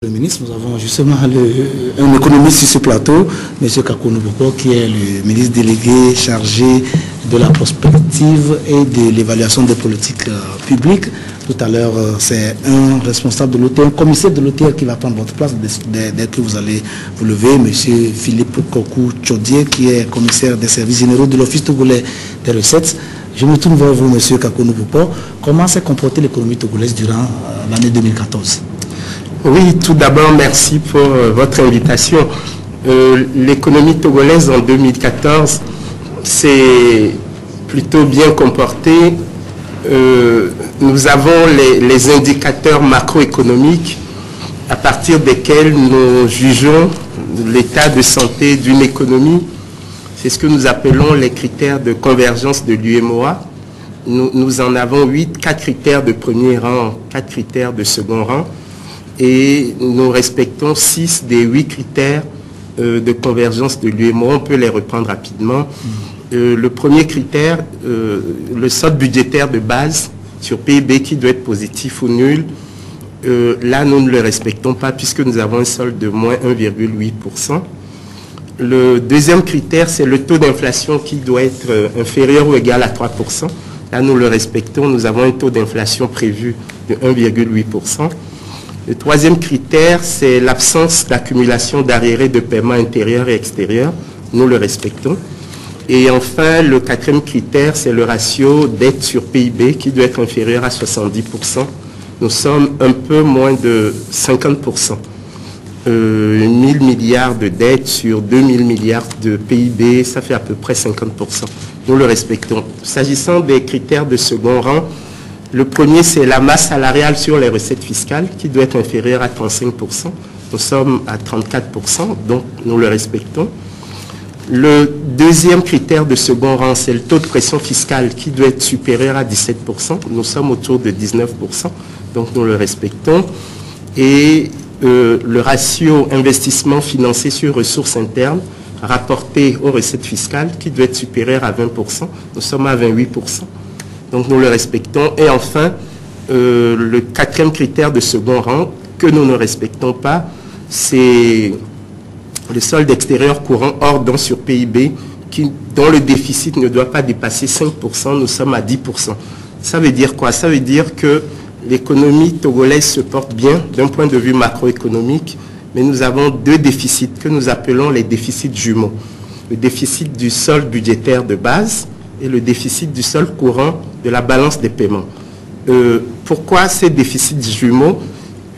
Le ministre, nous avons justement un économiste sur ce plateau, M. Kakonou Boko, qui est le ministre délégué chargé de la prospective et de l'évaluation des politiques publiques. Tout à l'heure, c'est un responsable de l'OTR, un commissaire de l'OTR qui va prendre votre place dès que vous allez vous lever, M. Philippe Kokou Tchodier, qui est commissaire des services généraux de l'Office togolais des recettes. Je me tourne vers vous, M. Kakonou Boko. Comment s'est comportée l'économie togolaise durant l'année 2014? Oui, tout d'abord, merci pour votre invitation. L'économie togolaise en 2014 s'est plutôt bien comportée. Nous avons les indicateurs macroéconomiques à partir desquels nous jugeons l'état de santé d'une économie. C'est ce que nous appelons les critères de convergence de l'UEMOA. Nous en avons 8, 4 critères de premier rang, 4 critères de second rang. Et nous respectons 6 des 8 critères de convergence de l'UEMOA. On peut les reprendre rapidement. Le premier critère, le solde budgétaire de base sur PIB qui doit être positif ou nul. Là, nous ne le respectons pas puisque nous avons un solde de moins 1,8%. Le deuxième critère, c'est le taux d'inflation qui doit être inférieur ou égal à 3%. Là, nous le respectons. Nous avons un taux d'inflation prévu de 1,8%. Le troisième critère, c'est l'absence d'accumulation d'arriérés de paiement intérieur et extérieur. Nous le respectons. Et enfin, le quatrième critère, c'est le ratio dette sur PIB qui doit être inférieur à 70%. Nous sommes un peu moins de 50%. 1000 milliards de dettes sur 2000 milliards de PIB, ça fait à peu près 50%. Nous le respectons. S'agissant des critères de second rang, le premier, c'est la masse salariale sur les recettes fiscales qui doit être inférieure à 35%. Nous sommes à 34%, donc nous le respectons. Le deuxième critère de second rang, c'est le taux de pression fiscale qui doit être supérieur à 17%. Nous sommes autour de 19%, donc nous le respectons. Et le ratio investissement financé sur ressources internes rapporté aux recettes fiscales qui doit être supérieur à 20%. Nous sommes à 28%. Donc nous le respectons. Et enfin, le quatrième critère de second rang que nous ne respectons pas, c'est le solde extérieur courant hors dons sur PIB dont le déficit ne doit pas dépasser 5%. Nous sommes à 10%. Ça veut dire quoi? Ça veut dire que l'économie togolaise se porte bien d'un point de vue macroéconomique, mais nous avons 2 déficits que nous appelons les déficits jumeaux. Le déficit du solde budgétaire de base et le déficit du solde courant de la balance des paiements. Pourquoi ces déficits jumeaux?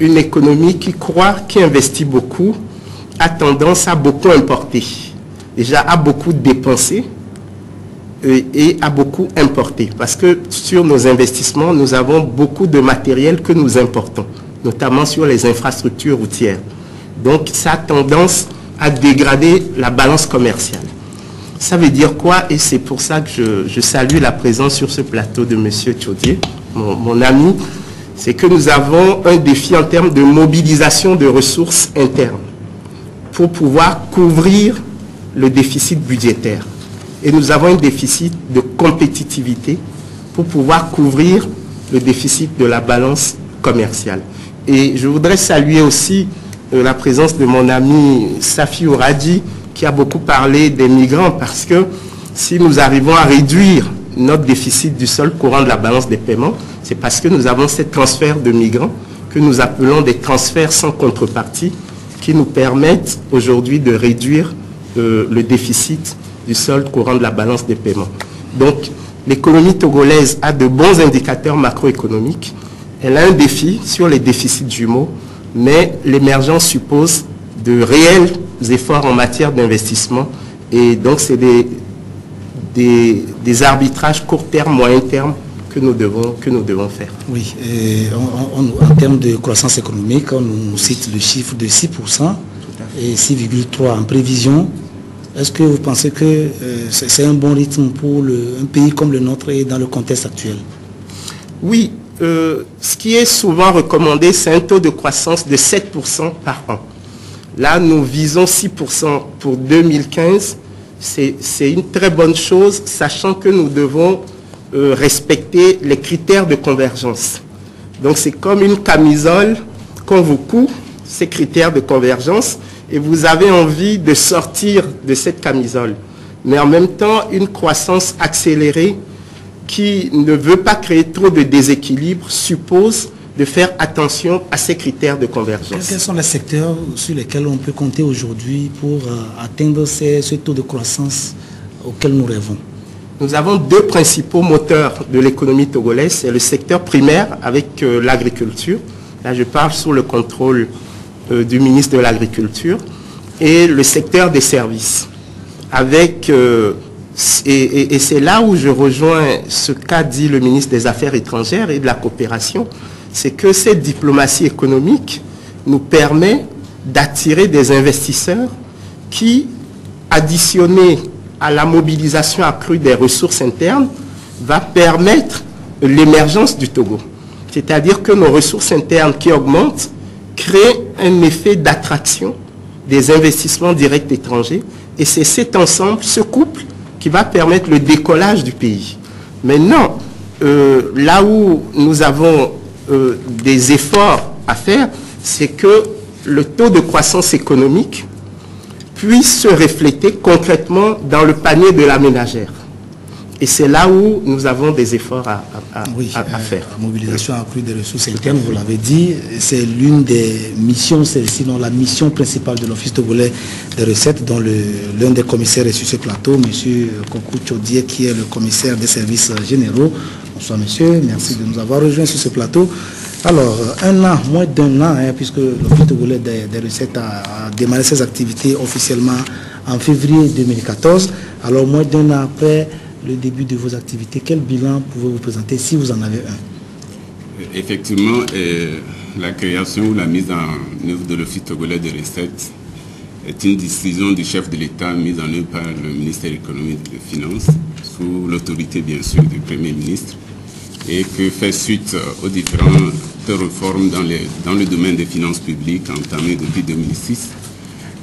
Une économie qui croît, qui investit beaucoup, a tendance à beaucoup importer. Déjà, à beaucoup dépenser et à beaucoup importer. Parce que sur nos investissements, nous avons beaucoup de matériel que nous importons, notamment sur les infrastructures routières. Donc, ça a tendance à dégrader la balance commerciale. Ça veut dire quoi? Et c'est pour ça que je salue la présence sur ce plateau de M. Tchodier, mon ami. C'est que nous avons un défi en termes de mobilisation de ressources internes pour pouvoir couvrir le déficit budgétaire. Et nous avons un déficit de compétitivité pour pouvoir couvrir le déficit de la balance commerciale. Et je voudrais saluer aussi la présence de mon ami Safi Ouradi, qui a beaucoup parlé des migrants, parce que si nous arrivons à réduire notre déficit du solde courant de la balance des paiements, c'est parce que nous avons ces transferts de migrants que nous appelons des transferts sans contrepartie, qui nous permettent aujourd'hui de réduire le déficit du solde courant de la balance des paiements. Donc, l'économie togolaise a de bons indicateurs macroéconomiques. Elle a un défi sur les déficits jumeaux, mais l'émergence suppose de réels efforts en matière d'investissement. Et donc, c'est des arbitrages court terme, moyen terme que nous devons faire. Oui, et en termes de croissance économique, on nous cite le chiffre de 6% et 6,3% en prévision. Est-ce que vous pensez que c'est un bon rythme pour un pays comme le nôtre et dans le contexte actuel? Oui, ce qui est souvent recommandé, c'est un taux de croissance de 7% par an. Là, nous visons 6% pour 2015. C'est une très bonne chose, sachant que nous devons respecter les critères de convergence. Donc, c'est comme une camisole qu'on vous coud. ces critères de convergence et vous avez envie de sortir de cette camisole. Mais en même temps, une croissance accélérée qui ne veut pas créer trop de déséquilibre suppose de faire attention à ces critères de convergence. Quels sont les secteurs sur lesquels on peut compter aujourd'hui pour atteindre ce taux de croissance auquel nous rêvons? Nous avons deux principaux moteurs de l'économie togolaise. C'est le secteur primaire avec l'agriculture. Là, je parle sous le contrôle du ministre de l'Agriculture. Et le secteur des services. Avec, et c'est là où je rejoins ce qu'a dit le ministre des Affaires étrangères et de la coopération. C'est que cette diplomatie économique nous permet d'attirer des investisseurs qui, additionnés à la mobilisation accrue des ressources internes, va permettre l'émergence du Togo. C'est-à-dire que nos ressources internes qui augmentent créent un effet d'attraction des investissements directs étrangers. Et c'est cet ensemble, ce couple, qui va permettre le décollage du pays. Maintenant, là où nous avons des efforts à faire, c'est que le taux de croissance économique puisse se refléter concrètement dans le panier de la ménagère. Et c'est là où nous avons des efforts à faire. La mobilisation accrue des ressources internes, vous l'avez dit, c'est l'une des missions, c'est sinon la mission principale de l'Office togolais des recettes, dont l'un des commissaires est sur ce plateau, M. Kokou Tchodié, qui est le commissaire des services généraux. Bonsoir monsieur, merci de nous avoir rejoints sur ce plateau. Alors, moins d'un an, puisque l'Office togolais des recettes a démarré ses activités officiellement en février 2014. Alors, moins d'un an après le début de vos activités, quel bilan pouvez-vous présenter si vous en avez un? Effectivement, la création ou la mise en œuvre de l'Office togolais des recettes est une décision du chef de l'État mise en œuvre par le ministère économique et des Finances, sous l'autorité bien sûr du Premier ministre, et que fait suite aux différentes réformes dans le domaine des finances publiques entamées depuis 2006.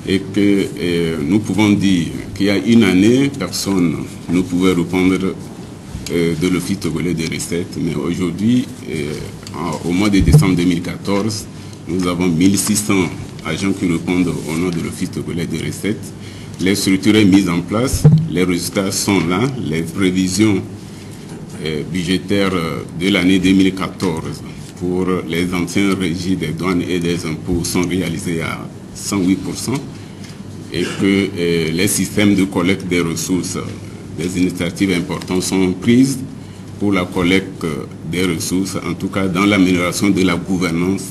Et que nous pouvons dire qu'il y a une année, personne ne pouvait répondre de l'Office togolais des recettes, mais aujourd'hui, au mois de décembre 2014, nous avons 1600 agents qui répondent au nom de l'Office togolais des recettes. Les structures sont mises en place, les résultats sont là, les prévisions budgétaires de l'année 2014 pour les anciens régis des douanes et des impôts sont réalisés à 108%, et que les systèmes de collecte des ressources, des initiatives importantes sont prises pour la collecte des ressources, en tout cas dans l'amélioration de la gouvernance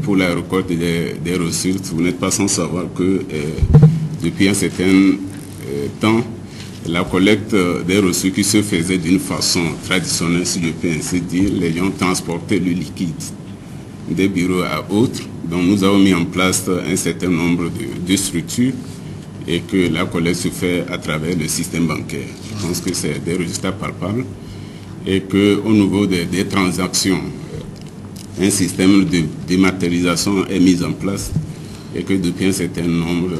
pour la récolte des ressources. Vous n'êtes pas sans savoir que depuis un certain temps, la collecte des ressources qui se faisait d'une façon traditionnelle, si je peux ainsi dire, les gens transportaient le liquide des bureaux à autres. Donc nous avons mis en place un certain nombre de structures et que la collecte se fait à travers le système bancaire. Je pense que c'est des résultats palpables et qu'au niveau des transactions, un système de dématérialisation est mis en place et que depuis un certain nombre,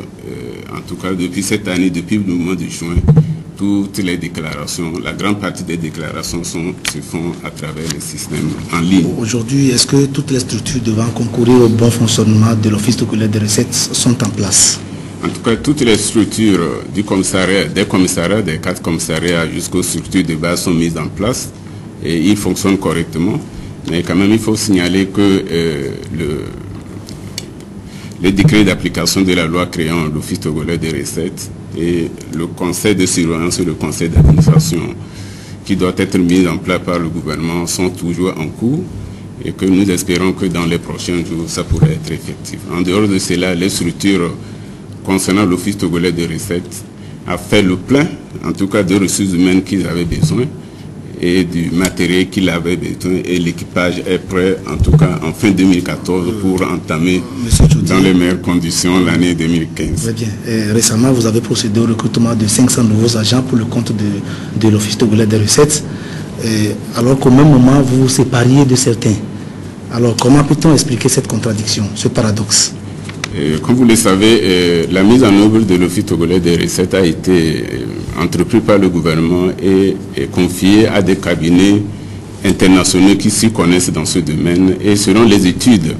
en tout cas depuis cette année, depuis le mois de juin, toutes les déclarations, la grande partie des déclarations se font à travers le système en ligne. Aujourd'hui, est-ce que toutes les structures devant concourir au bon fonctionnement de l'Office togolais des recettes sont en place? En tout cas, toutes les structures du commissariat, des 4 commissariats jusqu'aux structures de base sont mises en place et ils fonctionnent correctement. Mais quand même, il faut signaler que le décret d'application de la loi créant l'Office togolais des recettes et le conseil de surveillance et le conseil d'administration qui doit être mis en place par le gouvernement sont toujours en cours et que nous espérons que dans les prochains jours, ça pourrait être effectif. En dehors de cela, les structures concernant l'Office togolais des recettes a fait le plein, en tout cas, de ressources humaines qu'ils avaient besoin et du matériel qu'il avait besoin, et l'équipage est prêt, en tout cas en fin 2014, pour entamer dans les meilleures conditions l'année 2015. Très bien. Et récemment, vous avez procédé au recrutement de 500 nouveaux agents pour le compte de l'Office togolais des recettes, alors qu'au même moment, vous vous sépariez de certains. Alors, comment peut-on expliquer cette contradiction, ce paradoxe? Comme vous le savez, la mise en œuvre de l'Office togolais des recettes a été entreprise par le gouvernement et confiée à des cabinets internationaux qui s'y connaissent dans ce domaine. Et selon les études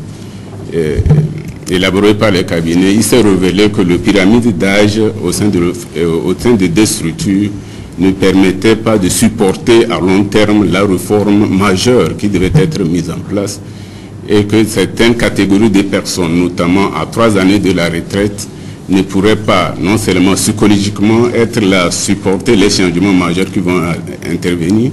élaboré par les cabinets, il s'est révélé que le pyramide d'âge au sein de deux structures ne permettait pas de supporter à long terme la réforme majeure qui devait être mise en place et que certaines catégories de personnes, notamment à 3 années de la retraite, ne pourraient pas, non seulement psychologiquement, être là, supporter les changements majeurs qui vont intervenir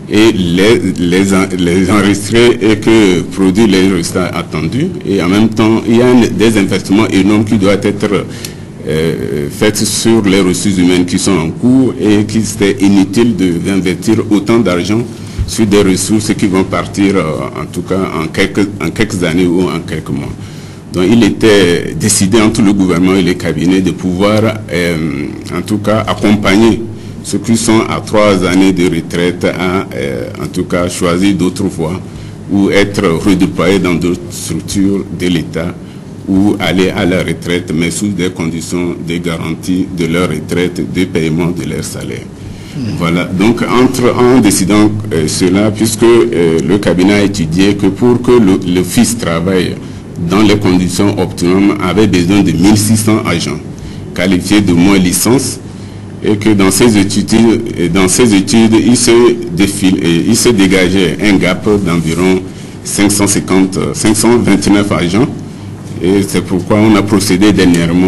et les enregistrer et que produire les résultats attendus. Et en même temps, il y a des investissements énormes qui doivent être faits sur les ressources humaines qui sont en cours et qu'il serait inutile d'investir autant d'argent sur des ressources qui vont partir, en tout cas, en quelques années ou en quelques mois. Donc il était décidé entre le gouvernement et les cabinets de pouvoir, en tout cas, accompagner ceux qui sont à 3 années de retraite à, en tout cas, choisir d'autres voies ou être redéployés dans d'autres structures de l'État ou aller à la retraite, mais sous des conditions de garantie de leur retraite, de paiement de leur salaire. Voilà, donc en décidant cela, puisque le cabinet a étudié que pour que l'office travaille dans les conditions optimales, avait besoin de 1600 agents qualifiés de moins licence, et que dans ces études, il se dégageait un gap d'environ 529 agents, et c'est pourquoi on a procédé dernièrement